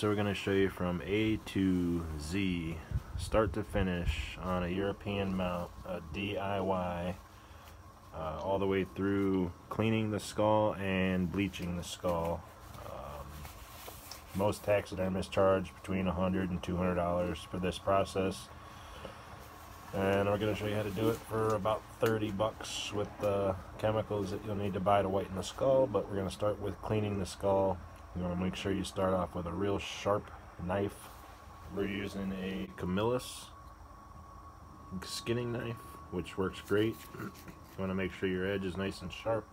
so we're going to show you from A to Z, start to finish, on a European mount, a DIY, all the way through cleaning the skull and bleaching the skull. Most taxidermists charge between $100 and $200 for this process, and we're going to show you how to do it for about 30 bucks with the chemicals that you'll need to buy to whiten the skull. But we're going to start with cleaning the skull. You want to make sure you start off with a real sharp knife. We're using a Camillus skinning knife, which works great. You want to make sure your edge is nice and sharp.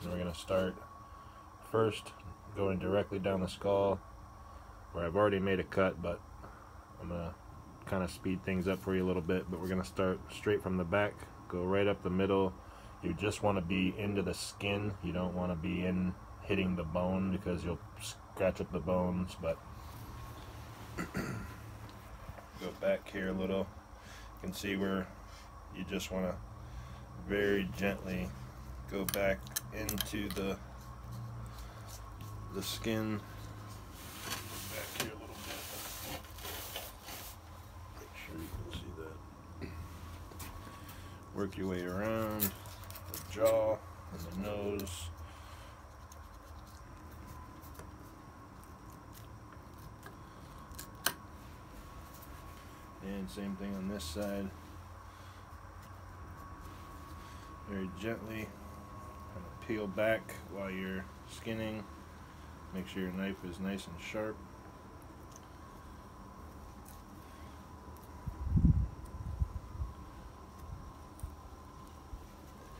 And we're going to start first going directly down the skull, where I've already made a cut, but I'm going to kind of speed things up for you a little bit. But we're going to start straight from the back, go right up the middle. You just want to be into the skin. You don't want to be hitting the bone, because you'll scratch up the bones. But go back here a little. You can see where you just want to very gently go back into the skin. Back here a little bit. Make sure you can see that. Work your way around the jaw and the nose. And same thing on this side. Very gently kind of peel back while you're skinning. Make sure your knife is nice and sharp.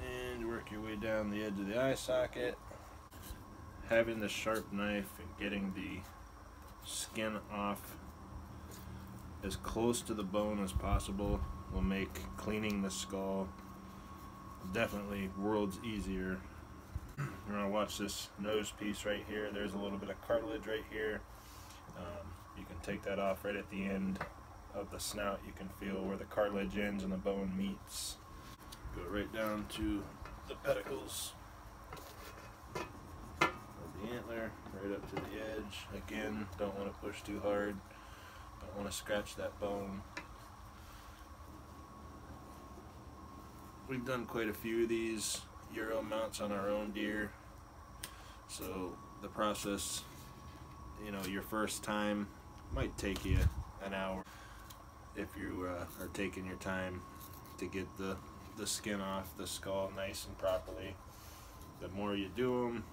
And work your way down the edge of the eye socket. Having the sharp knife and getting the skin off as close to the bone as possible will make cleaning the skull definitely worlds easier. You're going to watch this nose piece right here. There's a little bit of cartilage right here. You can take that off right at the end of the snout. You can feel where the cartilage ends and the bone meets. Go right down to the pedicles of the antler, right up to the edge. Again, don't want to push too hard. Don't want to scratch that bone. We've done quite a few of these Euro mounts on our own deer, so the process, you know, your first time might take you an hour if you are taking your time to get the skin off the skull nice and properly. The more you do them,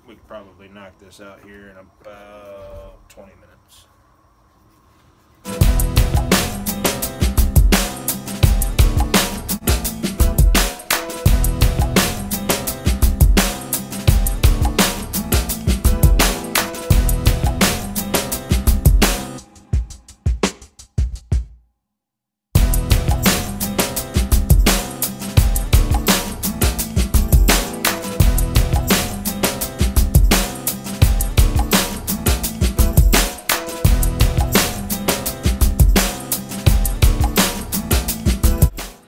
we could probably knock this out here in about 20 minutes.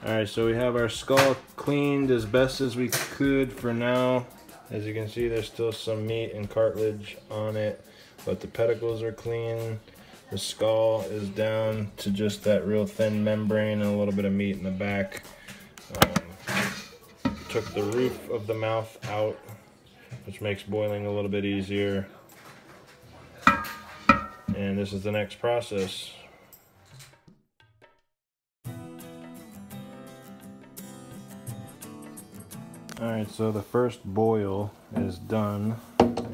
Alright, so we have our skull cleaned as best as we could for now. As you can see, there's still some meat and cartilage on it, but the pedicles are clean. The skull is down to just that real thin membrane and a little bit of meat in the back. Took the roof of the mouth out, which makes boiling a little bit easier. And this is the next process. Alright, so the first boil is done,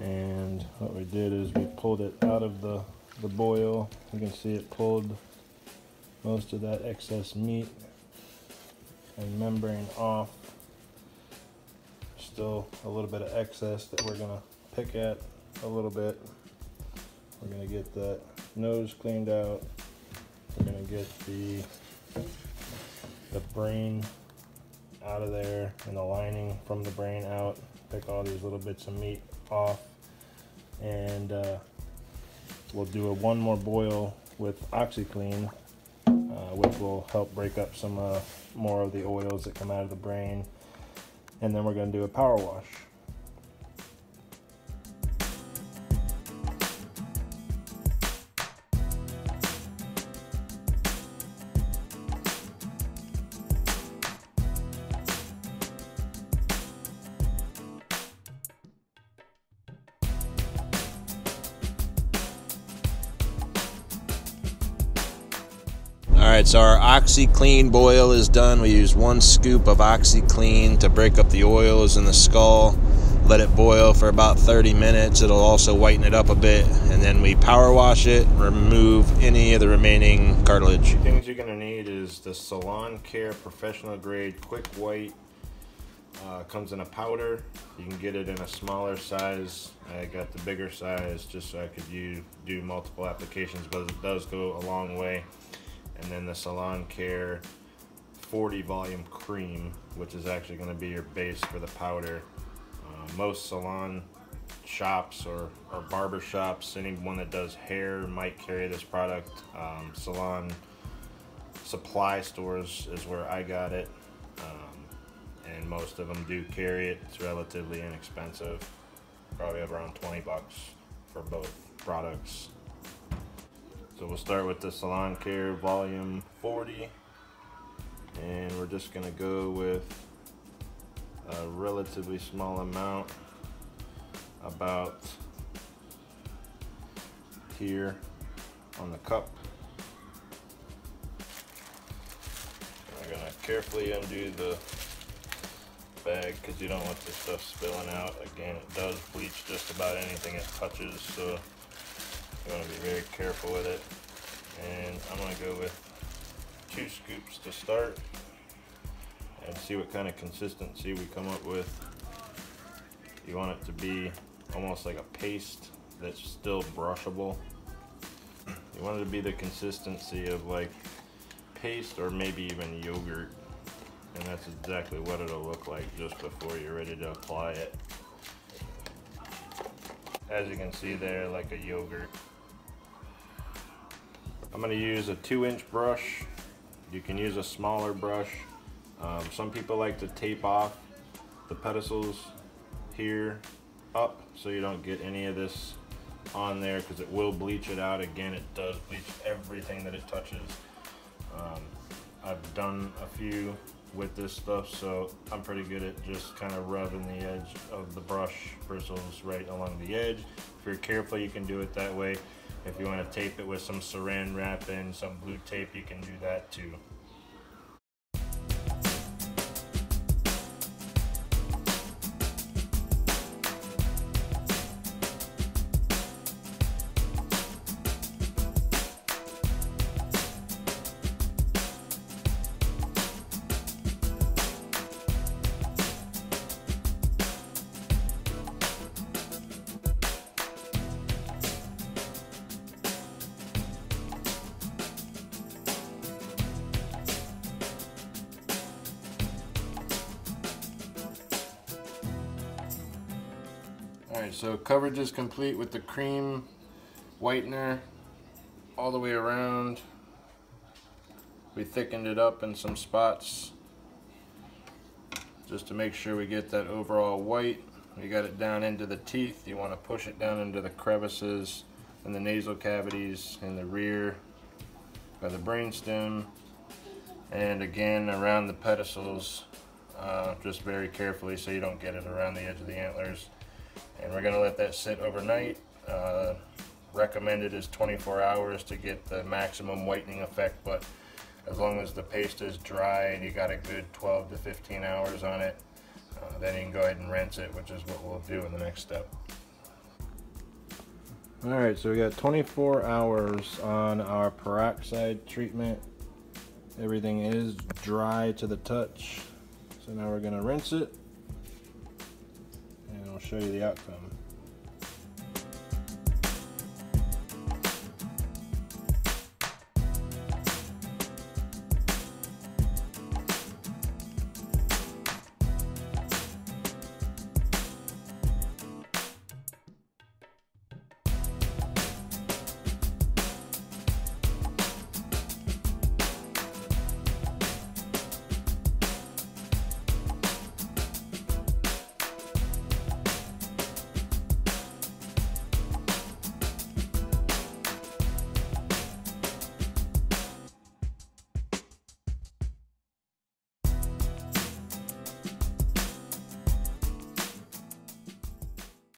and what we did is we pulled it out of the boil. You can see it pulled most of that excess meat and membrane off. Still a little bit of excess that we're going to pick at a little bit. We're going to get that nose cleaned out. We're going to get the brain out of there and the lining from the brain out. Pick all these little bits of meat off, and we'll do one more boil with Oxy-Clean, which will help break up some more of the oils that come out of the brain, and then we're going to do a power wash. Alright, so our Oxy-Clean boil is done. We use 1 scoop of Oxy-Clean to break up the oils in the skull. Let it boil for about 30 minutes. It'll also whiten it up a bit. And then we power wash it, remove any of the remaining cartilage. Things you're going to need is the Salon Care Professional Grade Quick White. Comes in a powder. You can get it in a smaller size. I got the bigger size just so I could do multiple applications, but it does go a long way. And then the Salon Care 40 volume Creme, which is actually going to be your base for the powder. Most salon shops or barber shops, anyone that does hair might carry this product. Salon supply stores is where I got it, and most of them do carry it. It's relatively inexpensive, probably around 20 bucks for both products. So we'll start with the Salon Care Volume 40, and we're just going to go with a relatively small amount, about here on the cup. We're going to carefully undo the bag because you don't want this stuff spilling out. Again, it does bleach just about anything it touches, so you want to be very careful with it. And I'm going to go with 2 scoops to start and see what kind of consistency we come up with. You want it to be almost like a paste that's still brushable. You want it to be the consistency of like paste or maybe even yogurt, and that's exactly what it'll look like just before you're ready to apply it. As you can see there, like a yogurt. I'm going to use a 2-inch brush. You can use a smaller brush. Some people like to tape off the pedicels here up so you don't get any of this on there because it will bleach it out. Again, it does bleach everything that it touches. I've done a few with this stuff, so I'm pretty good at just kind of rubbing the edge of the brush bristles right along the edge. If you're careful, you can do it that way. If you want to tape it with some saran wrap and some blue tape, you can do that too. Alright, so coverage is complete with the Creme whitener all the way around. We thickened it up in some spots just to make sure we get that overall white. We got it down into the teeth. You want to push it down into the crevices and the nasal cavities in the rear by the brainstem, and again around the pedicels, just very carefully so you don't get it around the edge of the antlers. And we're going to let that sit overnight. Recommended is 24 hours to get the maximum whitening effect, but as long as the paste is dry and you got a good 12 to 15 hours on it, then you can go ahead and rinse it, which is what we'll do in the next step. Alright, so we got 24 hours on our peroxide treatment. Everything is dry to the touch. So now we're going to rinse it, and I'll show you the outcome.